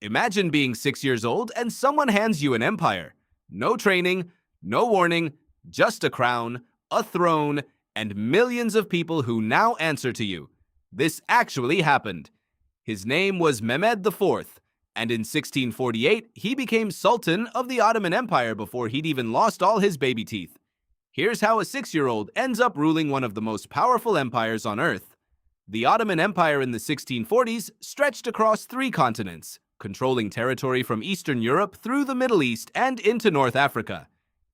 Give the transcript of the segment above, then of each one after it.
Imagine being 6 years old and someone hands you an empire. No training, no warning, just a crown, a throne, and millions of people who now answer to you. This actually happened. His name was Mehmed IV, and in 1648, he became Sultan of the Ottoman Empire before he'd even lost all his baby teeth. Here's how a 6-year-old ends up ruling one of the most powerful empires on Earth. The Ottoman Empire in the 1640s stretched across 3 continents, controlling territory from Eastern Europe through the Middle East and into North Africa.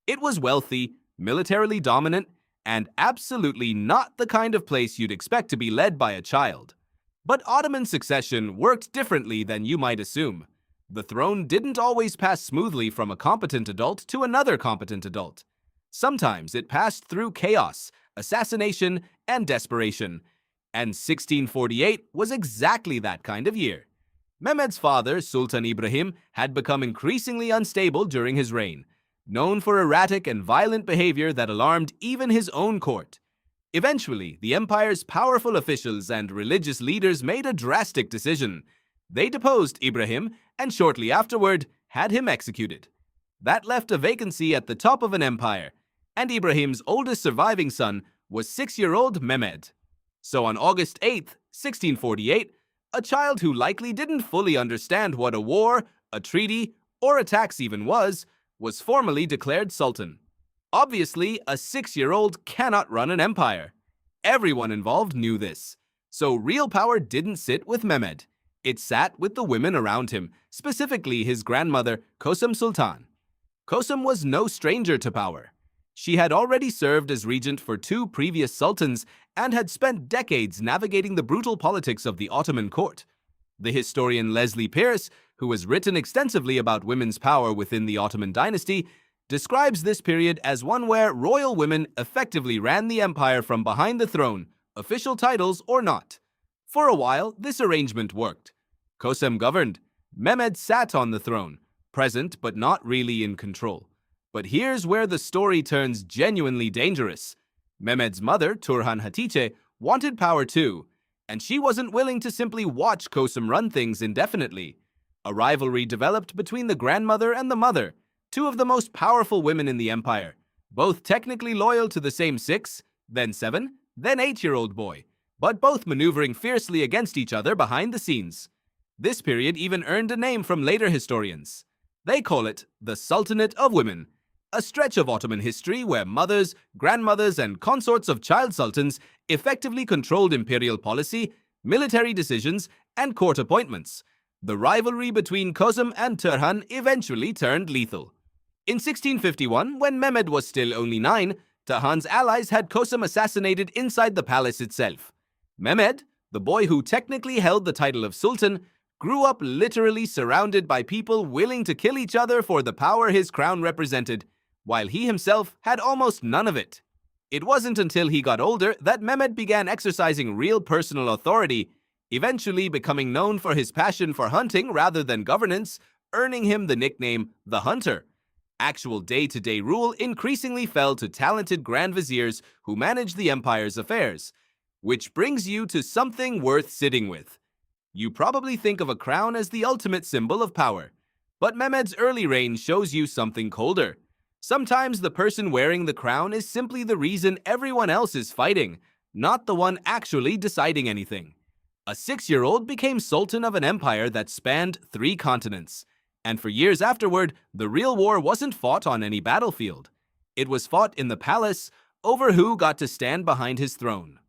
It was wealthy, militarily dominant, and absolutely not the kind of place you'd expect to be led by a child. But Ottoman succession worked differently than you might assume. The throne didn't always pass smoothly from a competent adult to another competent adult. Sometimes it passed through chaos, assassination, and desperation. And 1648 was exactly that kind of year. Mehmed's father, Sultan Ibrahim, had become increasingly unstable during his reign, known for erratic and violent behavior that alarmed even his own court. Eventually, the empire's powerful officials and religious leaders made a drastic decision. They deposed Ibrahim and shortly afterward had him executed. That left a vacancy at the top of an empire, and Ibrahim's oldest surviving son was 6-year-old Mehmed. So on August 8, 1648, a child who likely didn't fully understand what a war, a treaty, or a tax even was formally declared Sultan. Obviously, a 6-year-old cannot run an empire. Everyone involved knew this. So real power didn't sit with Mehmed. It sat with the women around him, specifically his grandmother, Kosem Sultan. Kosem was no stranger to power. She had already served as regent for 2 previous sultans and had spent decades navigating the brutal politics of the Ottoman court. The historian Leslie Pierce, who has written extensively about women's power within the Ottoman dynasty, describes this period as one where royal women effectively ran the empire from behind the throne, official titles or not. For a while, this arrangement worked. Kosem governed. Mehmed sat on the throne, present but not really in control. But here's where the story turns genuinely dangerous. Mehmed's mother, Turhan Hatice, wanted power too, and she wasn't willing to simply watch Kosem run things indefinitely. A rivalry developed between the grandmother and the mother, 2 of the most powerful women in the empire, both technically loyal to the same 6, then 7, then 8-year-old boy, but both maneuvering fiercely against each other behind the scenes. This period even earned a name from later historians. They call it the Sultanate of Women, a stretch of Ottoman history where mothers, grandmothers, and consorts of child sultans effectively controlled imperial policy, military decisions, and court appointments. The rivalry between Kosem and Turhan eventually turned lethal. In 1651, when Mehmed was still only 9, Turhan's allies had Kosem assassinated inside the palace itself. Mehmed, the boy who technically held the title of Sultan, grew up literally surrounded by people willing to kill each other for the power his crown represented, while he himself had almost none of it. It wasn't until he got older that Mehmed began exercising real personal authority, eventually becoming known for his passion for hunting rather than governance, earning him the nickname the Hunter. Actual day-to-day rule increasingly fell to talented grand viziers who managed the empire's affairs. Which brings you to something worth sitting with. You probably think of a crown as the ultimate symbol of power, but Mehmed's early reign shows you something colder. Sometimes the person wearing the crown is simply the reason everyone else is fighting, not the one actually deciding anything. A 6-year-old became sultan of an empire that spanned 3 continents. And for years afterward, the real war wasn't fought on any battlefield. It was fought in the palace over who got to stand behind his throne.